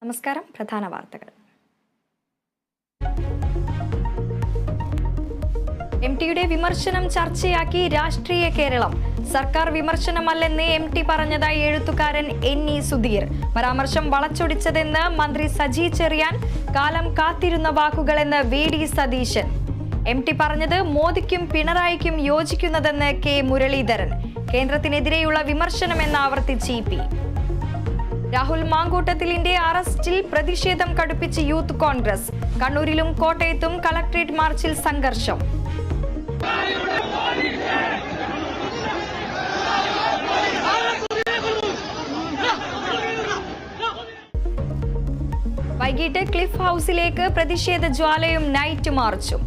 നമസ്കാരം. പ്രധാന വാർത്തകൾ. എംടിയുടെ വിമർശനം ചർച്ചയാക്കി രാഷ്ട്രീയ കേരളം. സർക്കാർ വിമർശനമല്ലെന്ന് എംടി പറഞ്ഞതായി എഴുത്തുകാരൻ NE സുധീർ. പരാമർശം വളച്ചൊടിച്ചതെന്ന് മന്ത്രി സജി ചെറിയാൻ. കാലം കാത്തിരുന്ന വാക്കുകളെന്ന് VD സതീശൻ. എംടി പറഞ്ഞത് മോദിക്കും പിണറായിക്കും യോജിക്കുന്നതെന്ന് K മുരളീധരൻ. കേന്ദ്രത്തിനെതിരെയുള്ള വിമർശനമെന്ന് ആവർത്തിച്ച് EP. രാഹുൽ മാങ്കൂട്ടത്തിലിന്റെ അറസ്റ്റിൽ പ്രതിഷേധം കടുപ്പിച്ച് യൂത്ത് കോൺഗ്രസ്. കണ്ണൂരിലും കോട്ടയത്തും കളക്ടറേറ്റ് മാർച്ചിൽ സംഘർഷം. വൈകിട്ട് ക്ലിഫ് ഹൌസിലേക്ക് പ്രതിഷേധ ജ്വാലയും നൈറ്റ് മാർച്ചും.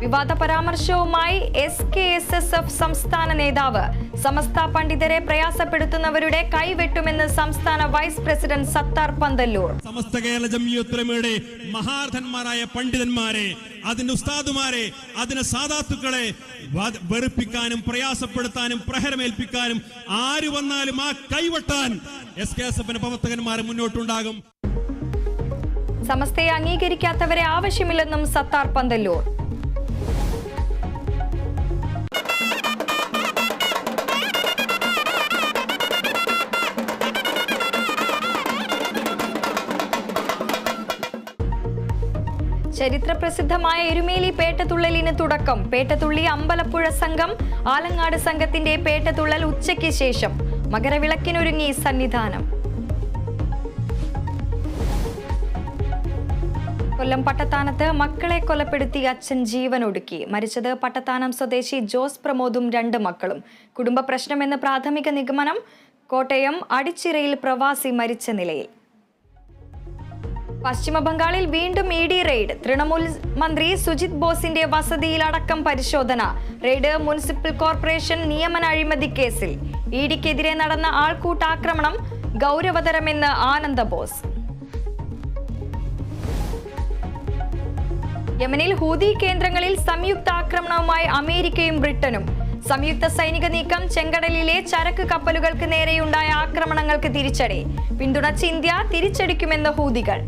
വിവാദ പരാമർശവുമായി SKSSF സംസ്ഥാന നേതാവ്. സമസ്ത പണ്ഡിതരെ പ്രയാസപ്പെടുത്തുന്നവരുടെ കൈവെട്ടുമെന്ന് സംസ്ഥാന വൈസ് പ്രസിഡന്റ് സത്താർ പന്തല്ലൂർ. സമസ്ത കേരള ജംഇയ്യത്ത് ഉലമയുടെ മഹാരഥന്മാരായ പണ്ഡിതന്മാരെ, അതിന്റെ ഉസ്താദുമാരെ, അതിന്റെ സാദാത്തുക്കളെ വെറുപ്പിക്കാനും പ്രയാസപ്പെടുത്താനും പ്രഹരമേൽപ്പിക്കാനും ആര് വന്നാലും ആ കൈവെട്ടാൻ SKSF പ്രവർത്തകന്മാർ മുന്നോട്ടുണ്ടാകും. സമസ്തയെ അംഗീകരിക്കാത്തവരെ ആവശ്യമില്ലെന്നും സത്താർ പന്തല്ലൂർ. ചരിത്രപ്രസിദ്ധമായ എരുമേലി പേട്ടതുള്ളലിന് തുടക്കം. പേട്ടതുള്ളി അമ്പലപ്പുഴ സംഘം, ആലങ്ങാട് സംഘത്തിന്റെ പേട്ടതുള്ളൽ ഉച്ചയ്ക്ക് ശേഷം. മകരവിളക്കിനൊരുങ്ങി സന്നിധാനം. കൊല്ലം പട്ടത്താനത്ത് മക്കളെ കൊലപ്പെടുത്തി അച്ഛൻ ജീവനൊടുക്കി. മരിച്ചത് പട്ടത്താനം സ്വദേശി ജോസ് പ്രമോദും 2 മക്കളും. കുടുംബ പ്രശ്നമെന്ന് പ്രാഥമിക നിഗമനം. കോട്ടയം അടിച്ചിറയിൽ പ്രവാസി മരിച്ച നിലയിൽ. പശ്ചിമ ബംഗാളിൽ വീണ്ടും ED റെയ്ഡ്. തൃണമൂൽ മന്ത്രി സുജിത് ബോസിന്റെ വസതിയിലടക്കം പരിശോധന. റെയ്ഡ് മുനിസിപ്പൽ കോർപ്പറേഷൻ നിയമന അഴിമതി കേസിൽ. EDക്കെതിരെ നടന്ന ആൾക്കൂട്ടാക്രമണം ഗൗരവതരമെന്ന് ആനന്ദ ബോസ്. യമനിൽ ഹൂതി കേന്ദ്രങ്ങളിൽ സംയുക്ത ആക്രമണവുമായി അമേരിക്കയും ബ്രിട്ടനും. സംയുക്ത സൈനിക നീക്കം. ചെങ്കടലിലെ ചരക്ക് കപ്പലുകൾക്ക് നേരെയുണ്ടായ ആക്രമണങ്ങൾക്ക് തിരിച്ചടി. പിന്തുണച്ച് ഇന്ത്യ, തിരിച്ചടിക്കുമെന്ന് ഹൂതികൾ.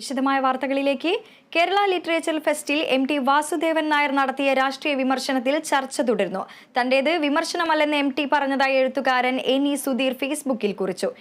വിശദമായ വാർത്തകളിലേക്ക്. കേരള ലിറ്ററേച്ചർ ഫെസ്റ്റിൽ MT വാസുദേവൻ നായർ നടത്തിയ രാഷ്ട്രീയ വിമർശനത്തിൽ ചർച്ച തുടരുന്നു. തന്റേത് വിമർശനമല്ലെന്ന് MT പറഞ്ഞതായി എഴുത്തുകാരൻ NE സുധീർ ഫേസ്ബുക്കിൽ കുറിച്ചു.